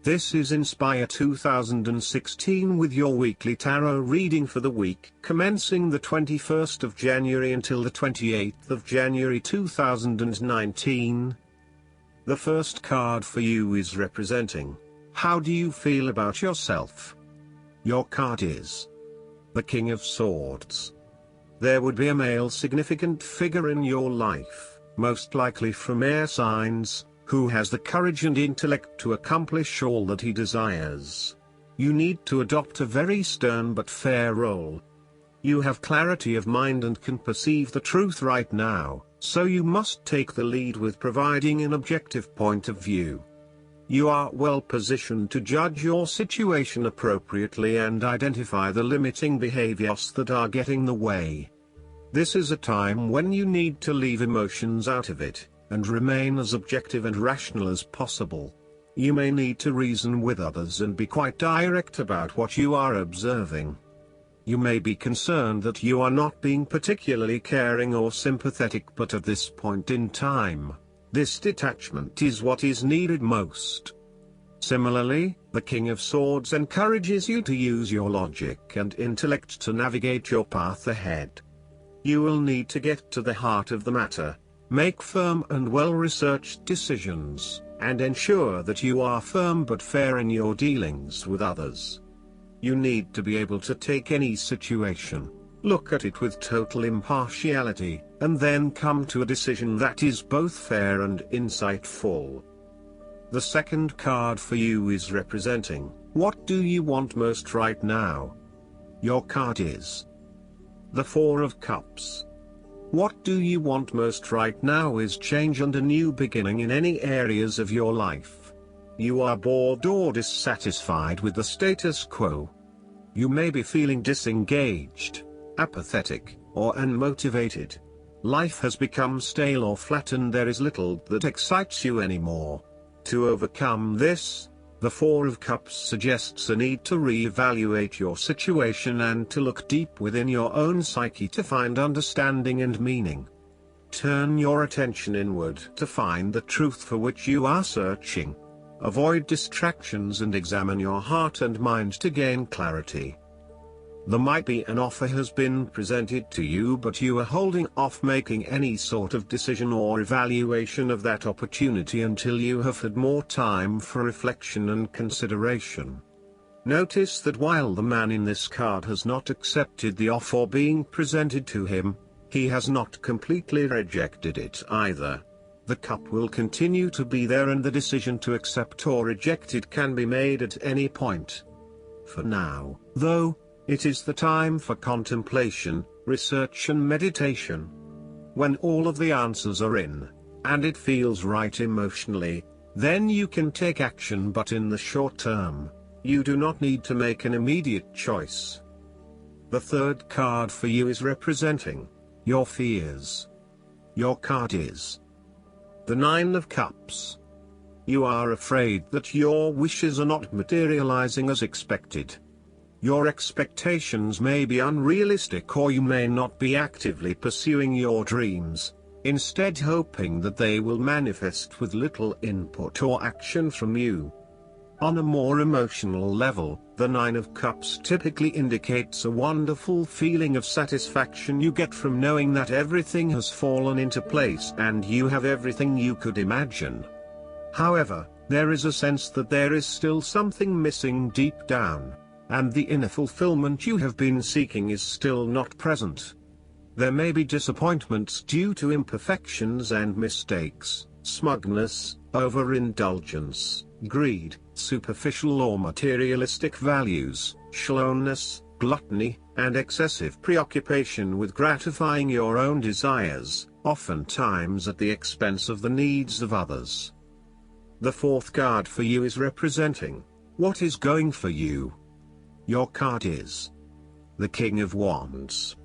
This is Inspire 2016 with your weekly tarot reading for the week commencing the 21st of January until the 28th of January 2019. The first card for you is representing, how do you feel about yourself? Your card is the King of Swords. There would be a male significant figure in your life, most likely from air signs, who has the courage and intellect to accomplish all that he desires. You need to adopt a very stern but fair role. You have clarity of mind and can perceive the truth right now, so you must take the lead with providing an objective point of view. You are well positioned to judge your situation appropriately and identify the limiting behaviors that are getting in the way. This is a time when you need to leave emotions out of it, and remain as objective and rational as possible. You may need to reason with others and be quite direct about what you are observing. You may be concerned that you are not being particularly caring or sympathetic, but at this point in time, this detachment is what is needed most. Similarly, the King of Swords encourages you to use your logic and intellect to navigate your path ahead. You will need to get to the heart of the matter, make firm and well-researched decisions, and ensure that you are firm but fair in your dealings with others. You need to be able to take any situation, look at it with total impartiality, and then come to a decision that is both fair and insightful. The second card for you is representing, what do you want most right now? Your card is the Four of Cups. What do you want most right now is change and a new beginning in any areas of your life. You are bored or dissatisfied with the status quo. You may be feeling disengaged, apathetic, or unmotivated. Life has become stale or flat and there is little that excites you anymore. To overcome this, the Four of Cups suggests a need to re-evaluate your situation and to look deep within your own psyche to find understanding and meaning. Turn your attention inward to find the truth for which you are searching. Avoid distractions and examine your heart and mind to gain clarity. There might be an offer has been presented to you, but you are holding off making any sort of decision or evaluation of that opportunity until you have had more time for reflection and consideration. Notice that while the man in this card has not accepted the offer being presented to him, he has not completely rejected it either. The cup will continue to be there and the decision to accept or reject it can be made at any point. For now, though, it is the time for contemplation, research and meditation. When all of the answers are in, and it feels right emotionally, then you can take action, but in the short term, you do not need to make an immediate choice. The third card for you is representing your fears. Your card is the Nine of Cups. You are afraid that your wishes are not materializing as expected. Your expectations may be unrealistic, or you may not be actively pursuing your dreams, instead hoping that they will manifest with little input or action from you. On a more emotional level, the Nine of Cups typically indicates a wonderful feeling of satisfaction you get from knowing that everything has fallen into place and you have everything you could imagine. However, there is a sense that there is still something missing deep down, and the inner fulfillment you have been seeking is still not present. There may be disappointments due to imperfections and mistakes, smugness, overindulgence, greed, superficial or materialistic values, shallowness, gluttony, and excessive preoccupation with gratifying your own desires, oftentimes at the expense of the needs of others. The fourth card for you is representing what is going for you. Your card is the King of Wands.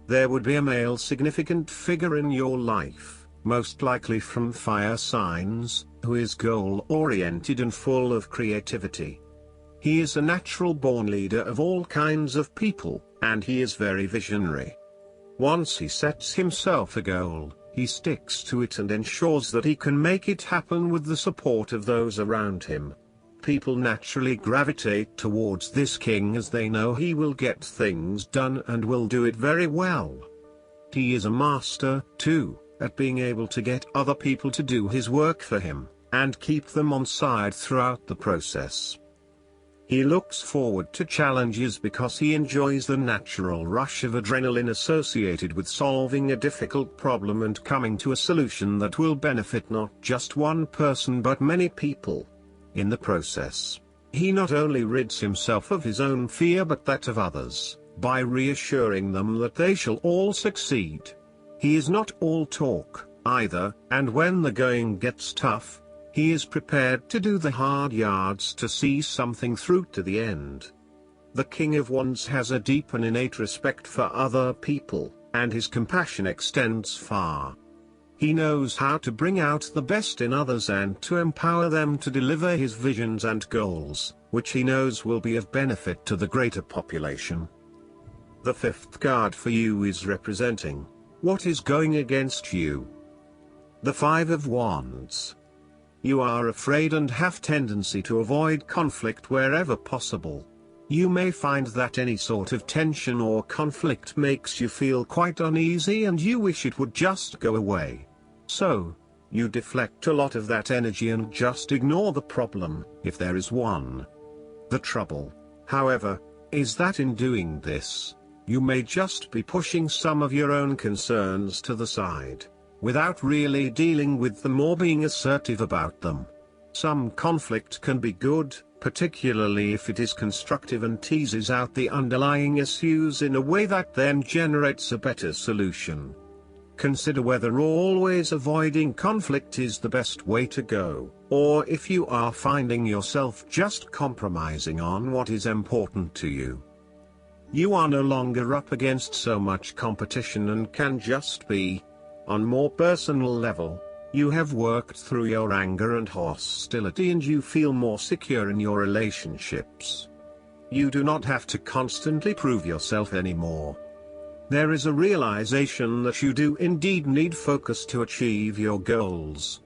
There would be a male significant figure in your life, most likely from fire signs, who is goal-oriented and full of creativity. He is a natural-born leader of all kinds of people, and he is very visionary. Once he sets himself a goal, he sticks to it and ensures that he can make it happen with the support of those around him. People naturally gravitate towards this king as they know he will get things done and will do it very well. He is a master, too, at being able to get other people to do his work for him, and keep them on side throughout the process. He looks forward to challenges because he enjoys the natural rush of adrenaline associated with solving a difficult problem and coming to a solution that will benefit not just one person but many people. In the process, he not only rids himself of his own fear but that of others, by reassuring them that they shall all succeed. He is not all talk, either, and when the going gets tough, he is prepared to do the hard yards to see something through to the end. The King of Wands has a deep and innate respect for other people, and his compassion extends far. He knows how to bring out the best in others and to empower them to deliver his visions and goals, which he knows will be of benefit to the greater population. The fifth card for you is representing what is going against you. The Five of Wands. You are afraid and have tendency to avoid conflict wherever possible. You may find that any sort of tension or conflict makes you feel quite uneasy and you wish it would just go away. So, you deflect a lot of that energy and just ignore the problem, if there is one. The trouble, however, is that in doing this, you may just be pushing some of your own concerns to the side, without really dealing with them or being assertive about them. Some conflict can be good, particularly if it is constructive and teases out the underlying issues in a way that then generates a better solution. Consider whether always avoiding conflict is the best way to go, or if you are finding yourself just compromising on what is important to you. You are no longer up against so much competition and can just be. On more personal level, you have worked through your anger and hostility and you feel more secure in your relationships. You do not have to constantly prove yourself anymore. There is a realization that you do indeed need focus to achieve your goals.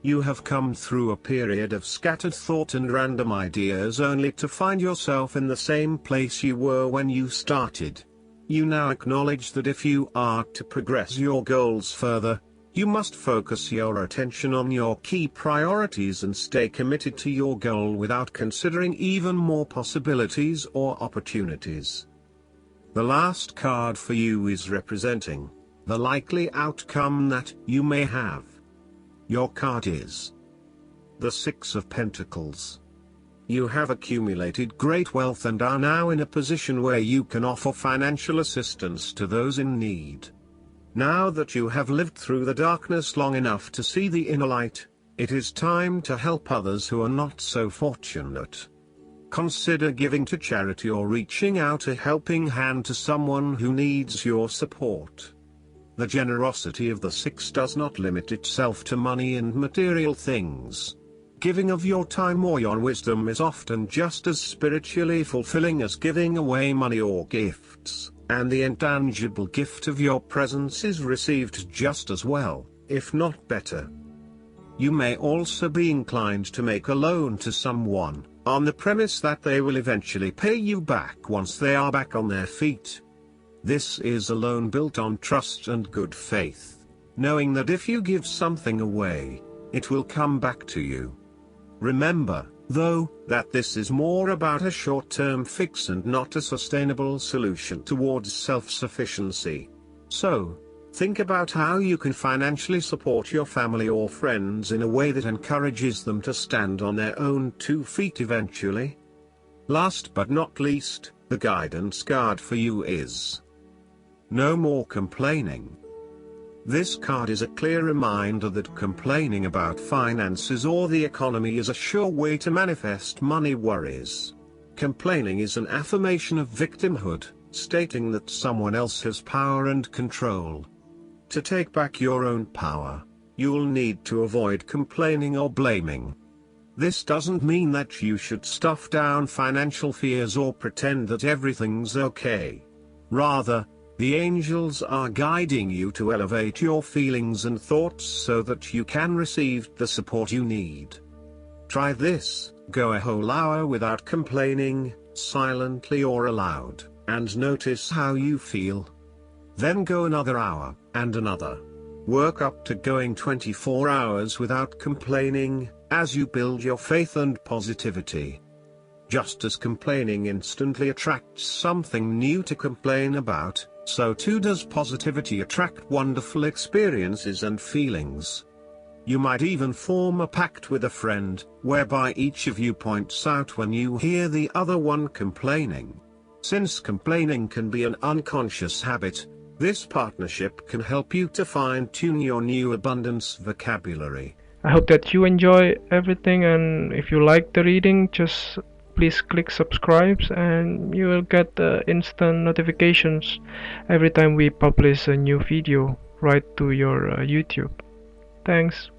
You have come through a period of scattered thought and random ideas only to find yourself in the same place you were when you started. You now acknowledge that if you are to progress your goals further, you must focus your attention on your key priorities and stay committed to your goal without considering even more possibilities or opportunities. The last card for you is representing the likely outcome that you may have. Your card is the Six of Pentacles. You have accumulated great wealth and are now in a position where you can offer financial assistance to those in need. Now that you have lived through the darkness long enough to see the inner light, it is time to help others who are not so fortunate. Consider giving to charity or reaching out a helping hand to someone who needs your support. The generosity of the Six does not limit itself to money and material things. Giving of your time or your wisdom is often just as spiritually fulfilling as giving away money or gifts, and the intangible gift of your presence is received just as well, if not better. You may also be inclined to make a loan to someone, on the premise that they will eventually pay you back once they are back on their feet. This is a loan built on trust and good faith, knowing that if you give something away, it will come back to you. Remember, though, that this is more about a short-term fix and not a sustainable solution towards self-sufficiency. So, think about how you can financially support your family or friends in a way that encourages them to stand on their own 2 feet eventually. Last but not least, the guidance card for you is no more complaining. This card is a clear reminder that complaining about finances or the economy is a sure way to manifest money worries. Complaining is an affirmation of victimhood, stating that someone else has power and control. To take back your own power, you'll need to avoid complaining or blaming. This doesn't mean that you should stuff down financial fears or pretend that everything's okay. Rather, the angels are guiding you to elevate your feelings and thoughts so that you can receive the support you need. Try this, Go a whole hour without complaining, silently or aloud, and notice how you feel. Then go another hour, and another. Work up to going 24 hours without complaining, as you build your faith and positivity. Just as complaining instantly attracts something new to complain about, so too does positivity attract wonderful experiences and feelings. You might even form a pact with a friend, whereby each of you points out when you hear the other one complaining. Since complaining can be an unconscious habit, this partnership can help you to fine-tune your new abundance vocabulary. I hope that you enjoy everything, and if you like the reading, just please click subscribe and you will get instant notifications every time we publish a new video right to your YouTube. Thanks.